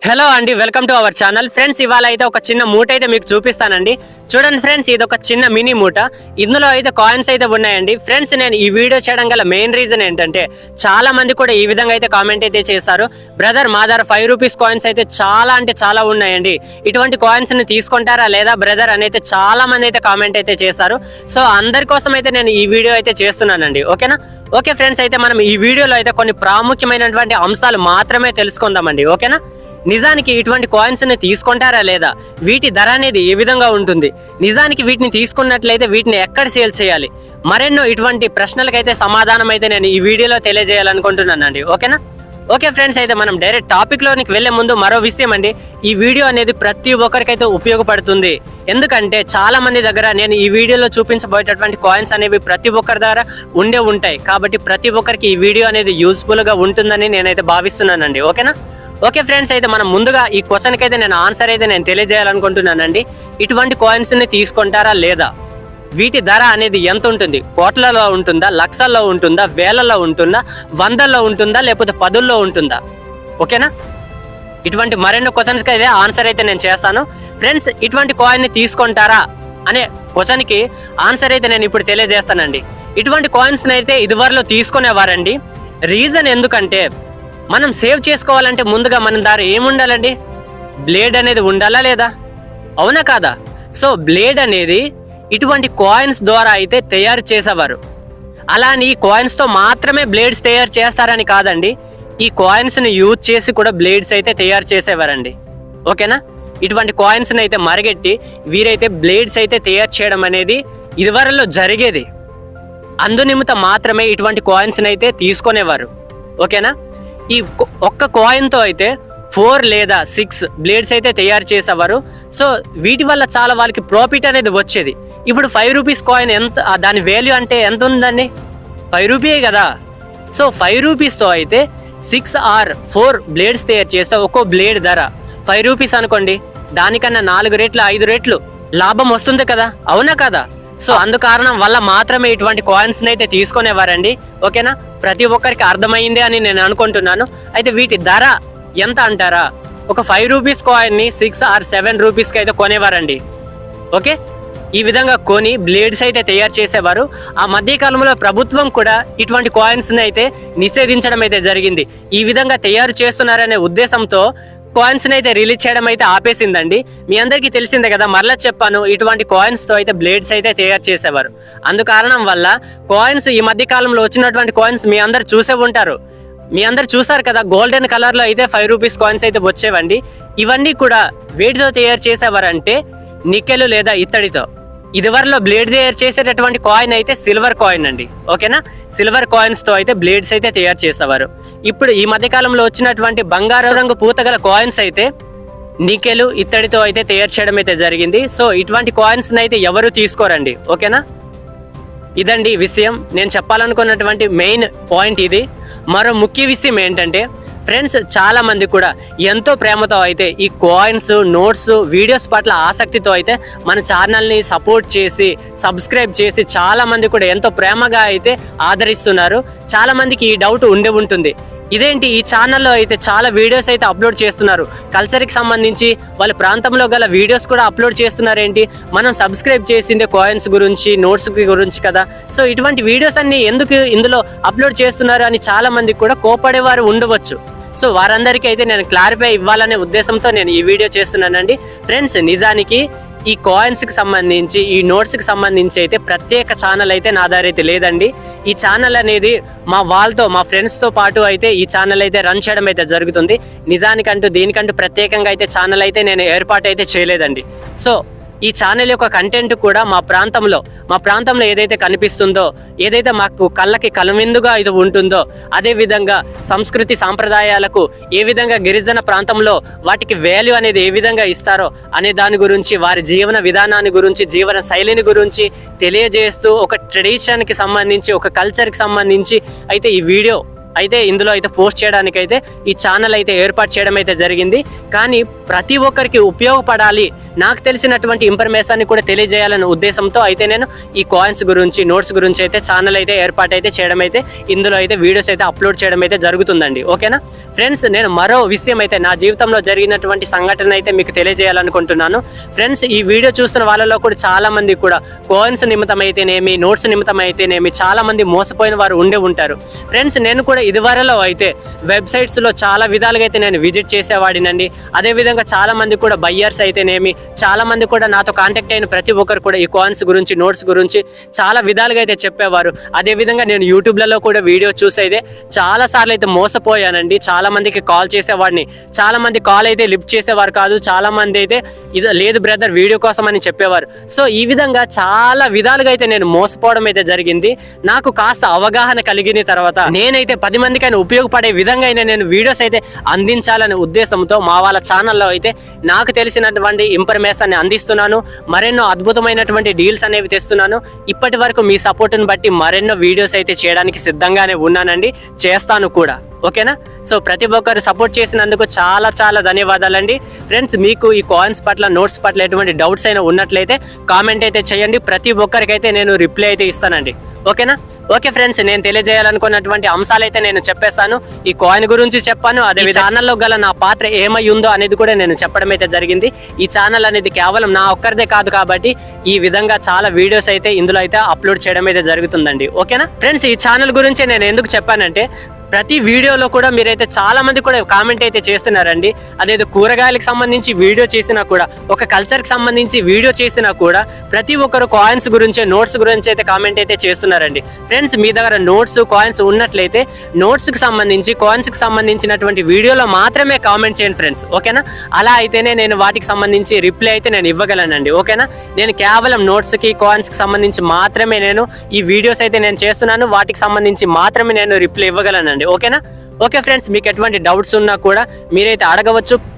Hello అండి, welcome to our channel. Friends, ఇవాళ అయితే ఒక చిన్న మూట అయితే మీకు చూపిస్తానండి. చూడండి ఫ్రెండ్స్, ఇది ఒక చిన్న మినీ మూట. ఇందులో అయితే కాయిన్స్ అయితే ఉన్నాయండి. ఫ్రెండ్స్, నేను ఈ వీడియో చేయడం గల మెయిన్ రీజన్ ఏంటంటే, చాలా మంది కూడా ఈ విధంగా అయితే కామెంట్ అయితే చేశారు. బ్రదర్, మా దగ్గర 5 రూపీస్ కాయిన్స్ అయితే చాలా అంటే చాలా ఉన్నాయండి, ఇటువంటి కాయిన్స్ ని తీసుకుంటారా లేదా బ్రదర్ అని అయితే చాలా మంది అయితే కామెంట్ అయితే చేశారు. సో అందరి కోసం అయితే నేను ఈ వీడియో అయితే చేస్తున్నానండి. ఓకేనా? ఓకే ఫ్రెండ్స్, అయితే మనం ఈ వీడియోలో అయితే కొన్ని ప్రాముఖ్యమైనటువంటి అంశాలు మాత్రమే తెలుసుకుందామండి. ఓకేనా? నిజానికి ఇటువంటి కాయిన్స్ ని తీసుకుంటారా లేదా, వీటి ధర అనేది ఏ విధంగా ఉంటుంది, నిజానికి వీటిని తీసుకున్నట్లయితే వీటిని ఎక్కడ సేల్ చేయాలి, మరెన్నో ఇటువంటి ప్రశ్నలకైతే సమాధానం అయితే నేను ఈ వీడియోలో తెలియజేయాలనుకుంటున్నానండి. ఓకేనా? ఓకే ఫ్రెండ్స్, అయితే మనం డైరెక్ట్ టాపిక్ లోనికి వెళ్లే ముందు మరో విషయం అండి. ఈ వీడియో అనేది ప్రతి ఒక్కరికైతే ఉపయోగపడుతుంది. ఎందుకంటే చాలా మంది దగ్గర నేను ఈ వీడియోలో చూపించబోయేటటువంటి కాయిన్స్ అనేవి ప్రతి ఒక్కరి దగ్గర ఉంటాయి. కాబట్టి ప్రతి ఒక్కరికి ఈ వీడియో అనేది యూస్ఫుల్ గా ఉంటుందని నేనైతే భావిస్తున్నానండి. ఓకేనా? ఓకే ఫ్రెండ్స్, అయితే మనం ముందుగా ఈ క్వశ్చన్కి అయితే నేను ఆన్సర్ అయితే నేను తెలియజేయాలనుకుంటున్నానండి. ఇటువంటి కాయిన్స్ ని తీసుకుంటారా లేదా, వీటి ధర అనేది ఎంత ఉంటుంది, కోట్లలో ఉంటుందా, లక్షల్లో ఉంటుందా, వేలలో ఉంటుందా, వందల్లో ఉంటుందా, లేకపోతే పదుల్లో ఉంటుందా? ఓకేనా? ఇటువంటి మరెన్నో క్వశ్చన్స్కి అయితే ఆన్సర్ అయితే నేను చేస్తాను. ఫ్రెండ్స్, ఇటువంటి కాయిన్ ని తీసుకుంటారా అనే క్వశ్చన్కి ఆన్సర్ అయితే నేను ఇప్పుడు తెలియజేస్తానండి. ఇటువంటి కాయిన్స్ అయితే ఇదివరలో తీసుకునేవారండి. రీజన్ ఎందుకంటే, మనం సేవ్ చేసుకోవాలంటే ముందుగా మన దగ్గర ఏముండాలండి, బ్లేడ్ అనేది ఉండాలా లేదా, అవునా కాదా? సో బ్లేడ్ అనేది ఇటువంటి కాయిన్స్ ద్వారా అయితే తయారు చేసేవారు. అలా అని ఈ కాయిన్స్ తో మాత్రమే బ్లేడ్స్ తయారు చేస్తారని కాదండి, ఈ కాయిన్స్ ని యూజ్ చేసి కూడా బ్లేడ్స్ అయితే తయారు చేసేవారండి. ఓకేనా? ఇటువంటి కాయిన్స్ ని అయితే మరగెట్టి వీరైతే బ్లేడ్స్ అయితే తయారు చేయడం అనేది ఇదివరలో జరిగేది. అందునిమిత్తం మాత్రమే ఇటువంటి కాయిన్స్ ని అయితే తీసుకునేవారు. ఓకేనా? ఈ ఒక్క కాయిన్ తో అయితే 4 లేదా 6 బ్లేడ్స్ అయితే తయారు చేసేవారు. సో వీటి వల్ల చాలా వాళ్ళకి ప్రాఫిట్ అనేది వచ్చేది. ఇప్పుడు 5 రూపీస్ కాయిన్ ఎంత, దాని వాల్యూ అంటే ఎంత ఉందండి, 5 రూపీయే కదా. సో 5 రూపీస్ తో అయితే 6 or 4 బ్లేడ్స్ తయారు చేస్తే ఒక్కో బ్లేడ్ ధర 5 రూపీస్ అనుకోండి, దానికన్నా 4 రెట్లు 5 రెట్లు లాభం వస్తుంది కదా, అవునా కదా? సో అందుకారణం వల్ల మాత్రమే ఇటువంటి కాయిన్స్ అయితే తీసుకునేవారండి. ఓకేనా? ప్రతి ఒక్కరికి అర్థమైంది అని నేను అనుకుంటున్నాను. అయితే వీటి ధర ఎంత అంటారా, ఒక 5 రూపీస్ కాయిన్ ని 6 or 7 రూపీస్కి అయితే కొనేవారండి. ఓకే, ఈ విధంగా కొని బ్లేడ్స్ అయితే తయారు చేసేవారు. ఆ మధ్య కాలంలో ప్రభుత్వం కూడా ఇటువంటి కాయిన్స్ ని అయితే నిషేధించడం అయితే జరిగింది. ఈ విధంగా తయారు చేస్తున్నారనే ఉద్దేశంతో కాయిన్స్ ని అయితే రిలీజ్ చేయడం అయితే ఆపేసిందండి. మీ అందరికీ తెలిసిందే కదా, మరలా చెప్పాను, ఇటువంటి కాయిన్స్ తో అయితే బ్లేడ్స్ అయితే తయారు చేసేవారు. అందుకారణం వల్ల కాయిన్స్, ఈ మధ్య కాలంలో వచ్చినటువంటి కాయిన్స్ మీ అందరు చూసే ఉంటారు, మీ అందరు చూసారు కదా, గోల్డెన్ కలర్ లో అయితే 5 రూపీస్ కాయిన్స్ అయితే వచ్చేవండి. ఇవన్నీ కూడా వేటితో తయారు చేసేవారంటే నికెల్ లేదా ఇత్తడితో. ఇదివరలో బ్లేడ్ తయారు చేసేటటువంటి కాయిన్ అయితే సిల్వర్ కాయిన్ అండి. ఓకేనా? సిల్వర్ కాయిన్స్ తో అయితే బ్లేడ్స్ అయితే తయారు చేసేవారు. ఇప్పుడు ఈ మధ్య కాలంలో వచ్చినటువంటి బంగారు రంగు పూతగల కాయిన్స్ అయితే నికెల్ ఇత్తడితో అయితే తయారు చేయడం అయితే జరిగింది. సో ఇటువంటి కాయిన్స్ అయితే ఎవరు తీసుకోరండి. ఓకేనా? ఇదండి విషయం, నేను చెప్పాలనుకున్నటువంటి మెయిన్ పాయింట్ ఇది. మరో ముఖ్య విషయం ఏంటంటే ఫ్రెండ్స్, చాలా మంది కూడా ఎంతో ప్రేమతో అయితే ఈ కాయిన్స్, నోట్స్, వీడియోస్ పట్ల ఆసక్తితో అయితే మన ఛానల్ని సపోర్ట్ చేసి సబ్స్క్రైబ్ చేసి చాలా మంది కూడా ఎంతో ప్రేమగా అయితే ఆదరిస్తున్నారు. చాలా మందికి ఈ డౌట్ ఉంటుంది, ఇదేంటి ఈ ఛానల్లో అయితే చాలా వీడియోస్ అయితే అప్లోడ్ చేస్తున్నారు, కల్చర్కి సంబంధించి వాళ్ళ ప్రాంతంలో గల వీడియోస్ కూడా అప్లోడ్ చేస్తున్నారేంటి, మనం సబ్స్క్రైబ్ చేసిందే కాయిన్స్ గురించి, నోట్స్ గురించి కదా, సో ఇటువంటి వీడియోస్ అన్ని ఎందుకు ఇందులో అప్లోడ్ చేస్తున్నారు అని చాలా మందికి కూడా కోపడేవారు ఉండవచ్చు. సో వారందరికీ అయితే నేను క్లారిఫై ఇవ్వాలనే ఉద్దేశంతో నేను ఈ వీడియో చేస్తున్నానండి. ఫ్రెండ్స్, నిజానికి ఈ కాయిన్స్కి సంబంధించి, ఈ నోట్స్కి సంబంధించి అయితే ప్రత్యేక ఛానల్ అయితే నా దగ్గర అయితే లేదండి. ఈ ఛానల్ అనేది మా వాళ్ళతో, మా ఫ్రెండ్స్తో పాటు అయితే ఈ ఛానల్ అయితే రన్ చేయడం అయితే జరుగుతుంది. నిజానికంటూ దీనికంటూ ప్రత్యేకంగా అయితే ఛానల్ అయితే నేను ఏర్పాటు అయితే చేయలేదండి. సో ఈ ఛానల్ యొక్క కంటెంట్ కూడా మా ప్రాంతంలో ఏదైతే కనిపిస్తుందో, ఏదైతే మాకు కళ్ళకి కనువిందుగా ఇది ఉంటుందో, అదే విధంగా సంస్కృతి సాంప్రదాయాలకు ఏ విధంగా గిరిజన ప్రాంతంలో వాటికి వాల్యూ అనేది ఏ విధంగా ఇస్తారో అనే దాని గురించి, వారి జీవన విధానాన్ని గురించి, జీవన శైలిని గురించి తెలియజేస్తూ, ఒక ట్రెడిషన్కి సంబంధించి, ఒక కల్చర్కి సంబంధించి అయితే ఈ వీడియో అయితే ఇందులో అయితే పోస్ట్ చేయడానికైతే ఈ ఛానల్ అయితే ఏర్పాటు చేయడం అయితే జరిగింది. కానీ ప్రతి ఒక్కరికి ఉపయోగపడాలి, నాకు తెలిసినటువంటి ఇన్ఫర్మేషన్ కూడా తెలియజేయాలనే ఉద్దేశంతో అయితే నేను ఈ కాయిన్స్ గురించి నోట్స్ గురించి అయితే ఛానల్ అయితే ఏర్పాటు అయితే చేయడం అయితే ఇందులో అయితే వీడియోస్ అయితే అప్లోడ్ చేయడం అయితే జరుగుతుందండి. ఓకేనా ఫ్రెండ్స్, నేను మరో విషయం అయితే నా జీవితంలో జరిగినటువంటి సంఘటన అయితే మీకు తెలియజేయాలనుకుంటున్నాను. ఫ్రెండ్స్, ఈ వీడియో చూస్తున్న వాళ్ళలో కూడా చాలా మంది కూడా కాయిన్స్ నిమిత్తం అయితేనేమి నోట్స్ నిమిత్తం అయితేనేమి చాలా మంది మోసపోయిన వారు ఉండే ఉంటారు. ఫ్రెండ్స్, నేను కూడా ఇదివరలో అయితే వెబ్సైట్స్లో చాలా విధాలుగా అయితే నేను విజిట్ చేసేవాడినండి. అదేవిధంగా చాలా మంది కూడా బయ్యర్స్ అయితేనేమి చాలా మంది కూడా నాతో కాంటాక్ట్ అయిన ప్రతి ఒక్కరు కూడా ఈ కాయిన్స్ గురించి నోట్స్ గురించి చాలా విధాలుగా అయితే చెప్పేవారు. అదేవిధంగా నేను యూట్యూబ్లలో కూడా వీడియో చూసేదే చాలా సార్లు అయితే మోసపోయానండి. చాలా మందికి కాల్ చేసేవాడిని, చాలా మంది కాల్ అయితే లిఫ్ట్ చేసేవారు కాదు, చాలా మంది అయితే ఇది లేదు బ్రదర్ వీడియో కోసం అని చెప్పేవారు. సో ఈ విధంగా చాలా విధాలుగా అయితే నేను మోసపోవడం అయితే జరిగింది. నాకు కాస్త అవగాహన కలిగిన తర్వాత నేనైతే 10 మందికైనా ఉపయోగపడే విధంగా అయినా నేను వీడియోస్ అయితే అందించాలనే ఉద్దేశంతో మా వాళ్ళ ఛానల్లో అయితే నాకు తెలిసినటువంటి ఇన్ఫర్మేషన్ అందిస్తున్నాను. మరెన్నో అద్భుతమైనటువంటి డీల్స్ అనేవి తెస్తున్నాను. ఇప్పటి వరకు మీ సపోర్ట్ని బట్టి మరెన్నో వీడియోస్ అయితే చేయడానికి సిద్ధంగానే ఉన్నానండి, చేస్తాను కూడా. ఓకేనా? సో ప్రతి ఒక్కరు సపోర్ట్ చేసినందుకు చాలా చాలా ధన్యవాదాలండి. ఫ్రెండ్స్, మీకు ఈ కాయిన్స్ పట్ల నోట్స్ పట్ల ఎటువంటి డౌట్స్ అయినా ఉన్నట్లయితే కామెంట్ అయితే చేయండి. ప్రతి ఒక్కరికైతే నేను రిప్లై అయితే ఇస్తానండి. ఓకేనా? ఓకే ఫ్రెండ్స్, నేను తెలియజేయాలనుకున్నటువంటి అంశాలు అయితే నేను చెప్పేస్తాను. ఈ కాయిన్ గురించి చెప్పాను, అదే ఛానల్లో గల నా పాత్ర ఏమై ఉందో అనేది కూడా నేను చెప్పడం అయితే జరిగింది. ఈ ఛానల్ అనేది కేవలం నా ఒక్కరిదే కాదు కాబట్టి ఈ విధంగా చాలా వీడియోస్ అయితే ఇందులో అయితే అప్లోడ్ చేయడం అయితే జరుగుతుందండి. ఓకేనా ఫ్రెండ్స్, ఈ ఛానల్ గురించి నేను ఎందుకు చెప్పానంటే ప్రతి వీడియోలో కూడా మీరైతే చాలా మంది కూడా కామెంట్ అయితే చేస్తున్నారండి. అదేదో కూరగాయలకు సంబంధించి వీడియో చేసినా కూడా, ఒక కల్చర్కి సంబంధించి వీడియో చేసినా కూడా ప్రతి ఒక్కరు కాయిన్స్ గురించి నోట్స్ గురించి అయితే కామెంట్ అయితే చేస్తున్నారండి. ఫ్రెండ్స్, మీ దగ్గర నోట్స్ కాయిన్స్ ఉన్నట్లయితే నోట్స్కి సంబంధించి కాయిన్స్కి సంబంధించినటువంటి వీడియోలో మాత్రమే కామెంట్ చేయండి ఫ్రెండ్స్. ఓకేనా? అలా అయితేనే నేను వాటికి సంబంధించి రిప్లై అయితే నేను ఇవ్వగలనండి. ఓకేనా? నేను కేవలం నోట్స్కి కాయిన్స్కి సంబంధించి మాత్రమే నేను ఈ వీడియోస్ అయితే నేను చేస్తున్నాను. వాటికి సంబంధించి మాత్రమే నేను రిప్లై ఇవ్వగలనండి. ఓకేనా? ఓకే ఫ్రెండ్స్, మీకు ఎటువంటి డౌట్స్ ఉన్నా కూడా మీరైతే అడగవచ్చు.